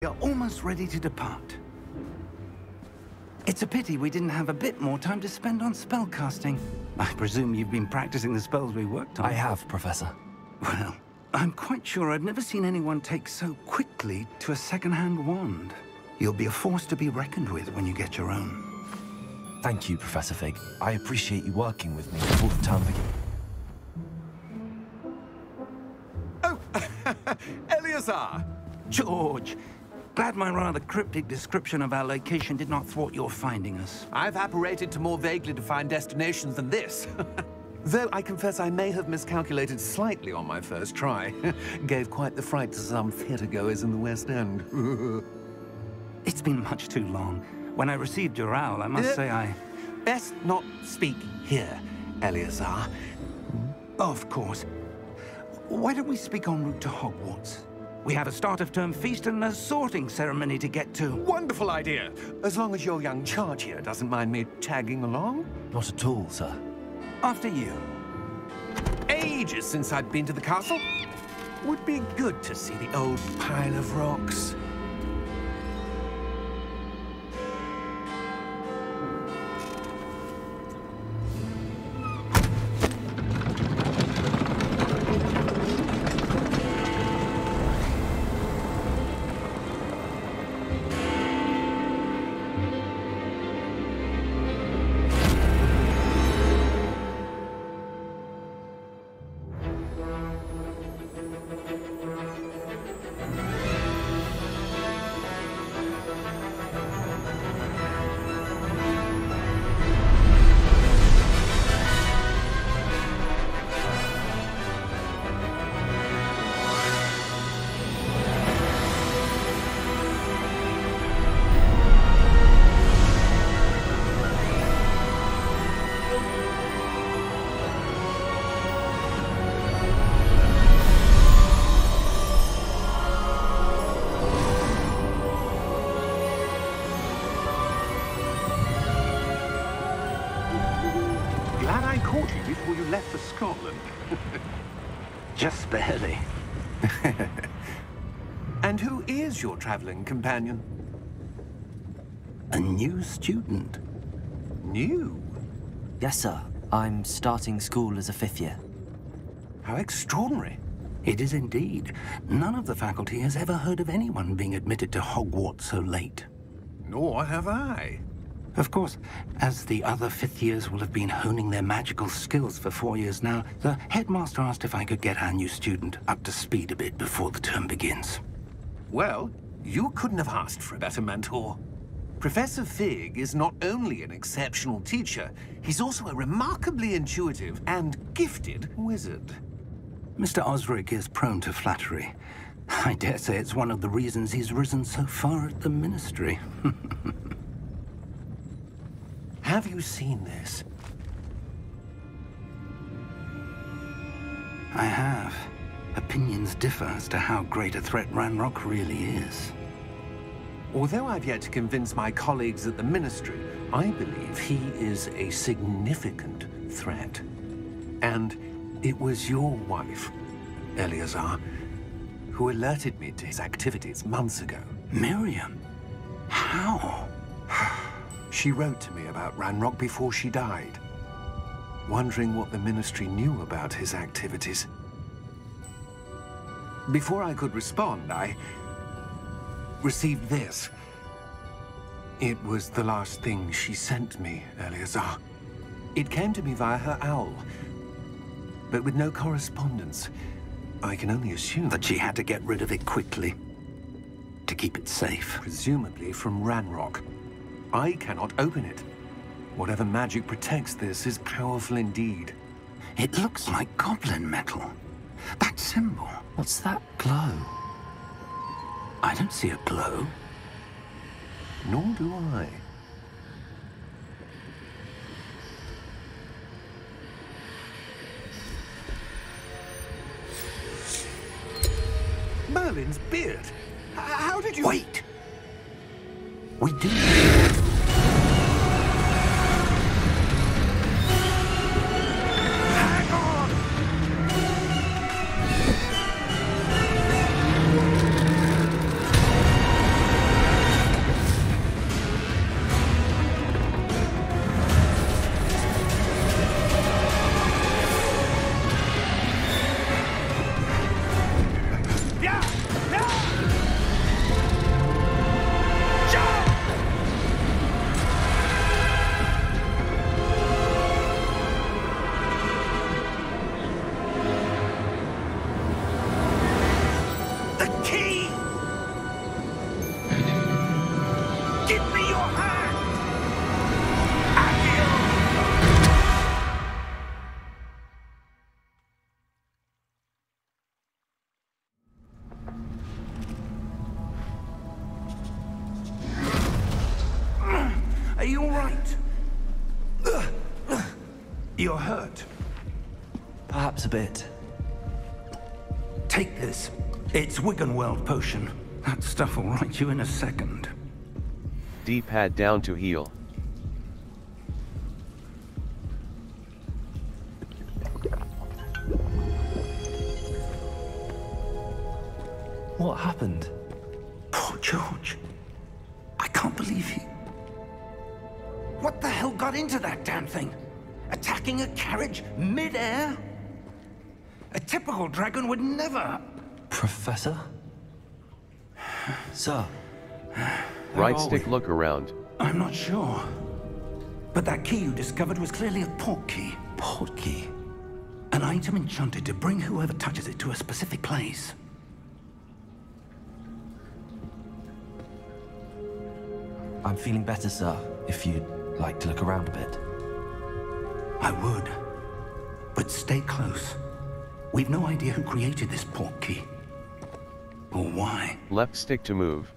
We are almost ready to depart. It's a pity we didn't have a bit more time to spend on spellcasting. I presume you've been practicing the spells we worked on. I have, Professor. Well, I'm quite sure I've never seen anyone take so quickly to a second-hand wand. You'll be a force to be reckoned with when you get your own. Thank you, Professor Fig. I appreciate you working with me before the term begins. Oh, Eleazar! George! Glad my rather cryptic description of our location did not thwart your finding us. I've apparated to more vaguely defined destinations than this. Though I confess I may have miscalculated slightly on my first try. Gave quite the fright to some theatre-goers in the West End. It's been much too long. When I received your owl, I must say I... Best not speak here, Eleazar. Of course. Why don't we speak en route to Hogwarts? We have a start-of-term feast and a sorting ceremony to get to. Wonderful idea! As long as your young charge here doesn't mind me tagging along. Not at all, sir. After you. Ages since I'd been to the castle. Would be good to see the old pile of rocks. Glad I caught you before you left for Scotland. Just barely. And who is your traveling companion? A new student. New? Yes, sir. I'm starting school as a 5th year. How extraordinary. It is indeed. None of the faculty has ever heard of anyone being admitted to Hogwarts so late. Nor have I. Of course, as the other 5th years will have been honing their magical skills for 4 years now, the headmaster asked if I could get our new student up to speed a bit before the term begins. Well, you couldn't have asked for a better mentor. Professor Fig is not only an exceptional teacher, he's also a remarkably intuitive and gifted wizard. Mr. Osric is prone to flattery. I dare say it's one of the reasons he's risen so far at the Ministry. Have you seen this? I have. Opinions differ as to how great a threat Ranrock really is. Although I've yet to convince my colleagues at the Ministry, I believe he is a significant threat. And it was your wife, Eleazar, who alerted me to his activities months ago. Miriam? How? She wrote to me about Ranrock before she died, wondering what the Ministry knew about his activities. Before I could respond, I received this. It was the last thing she sent me, Eleazar. It came to me via her owl, but with no correspondence. I can only assume That she had to get rid of it quickly, to keep it safe. presumably from Ranrock. I cannot open it. Whatever magic protects this is powerful indeed. It looks like goblin metal. That symbol. What's that glow? I don't see a glow. Nor do I. Merlin's beard. How did you... Wait! We do. Hang on! you all right? You're hurt. Perhaps a bit. Take this. It's Wiggenweld potion. That stuff will right you in a second. D-pad down to heal. What happened? Poor George. I can't believe he... What the hell got into that damn thing? Attacking a carriage mid-air? A typical dragon would never... Professor? Sir? Right stick look around. I'm not sure. But that key you discovered was clearly a port key. Port key? An item enchanted to bring whoever touches it to a specific place. I'm feeling better, sir, if you'd like to look around a bit. I would. But stay close. We've no idea who created this port key. Or why. Left stick to move.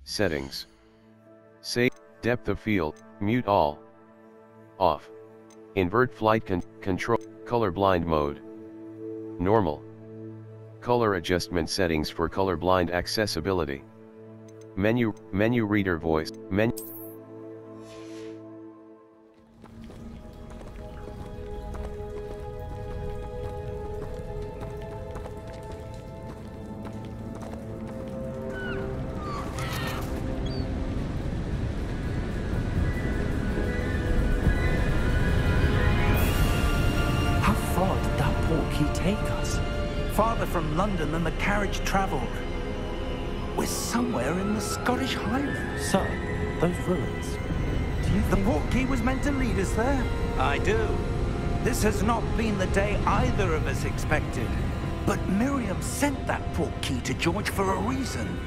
Settings. Save. Depth of field. Mute all. Off. Invert flight control. Color blind mode. Normal. Color adjustment settings for color blind accessibility. Menu reader voice. Menu. How far did that port key take us? Farther from London than the carriage traveled. We're somewhere in the Scottish Highlands. Sir, those ruins. Do you The think... port key was meant to lead us there? I do. This has not been the day either of us expected. But Miriam sent that port key to George for a reason.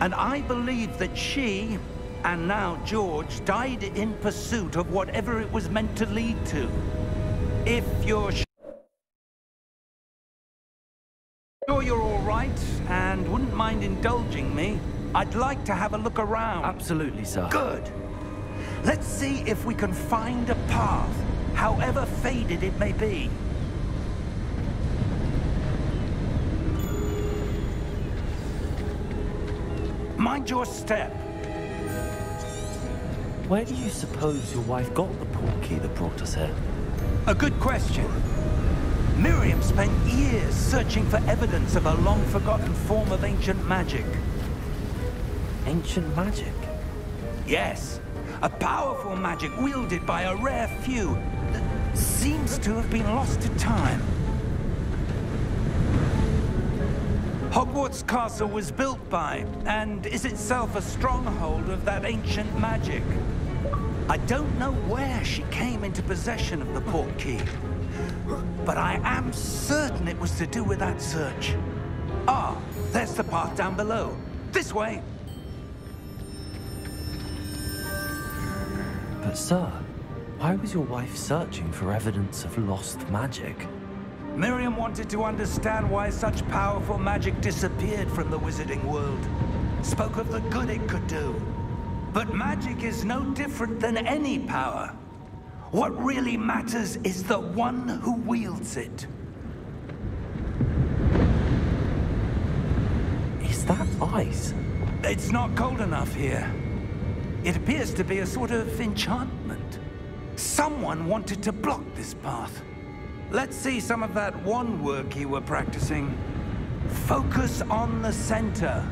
And I believe that she, and now George, died in pursuit of whatever it was meant to lead to. If you're sure you're all right and wouldn't mind indulging me, I'd like to have a look around. Absolutely, sir. Good. Let's see if we can find a path, however faded it may be. Mind your step. Where do you suppose your wife got the port key that brought us here? A good question. Miriam spent years searching for evidence of a long-forgotten form of ancient magic. Ancient magic? Yes, a powerful magic wielded by a rare few that seems to have been lost to time. Hogwarts Castle was built by, and is itself a stronghold of that ancient magic. I don't know where she came into possession of the port key, but I am certain it was to do with that search. Ah, there's the path down below. This way. But sir, why was your wife searching for evidence of lost magic? Miriam wanted to understand why such powerful magic disappeared from the wizarding world. Spoke of the good it could do. But magic is no different than any power. What really matters is the one who wields it. Is that ice? It's not cold enough here. It appears to be a sort of enchantment. Someone wanted to block this path. Let's see some of that wand work you were practicing. Focus on the center.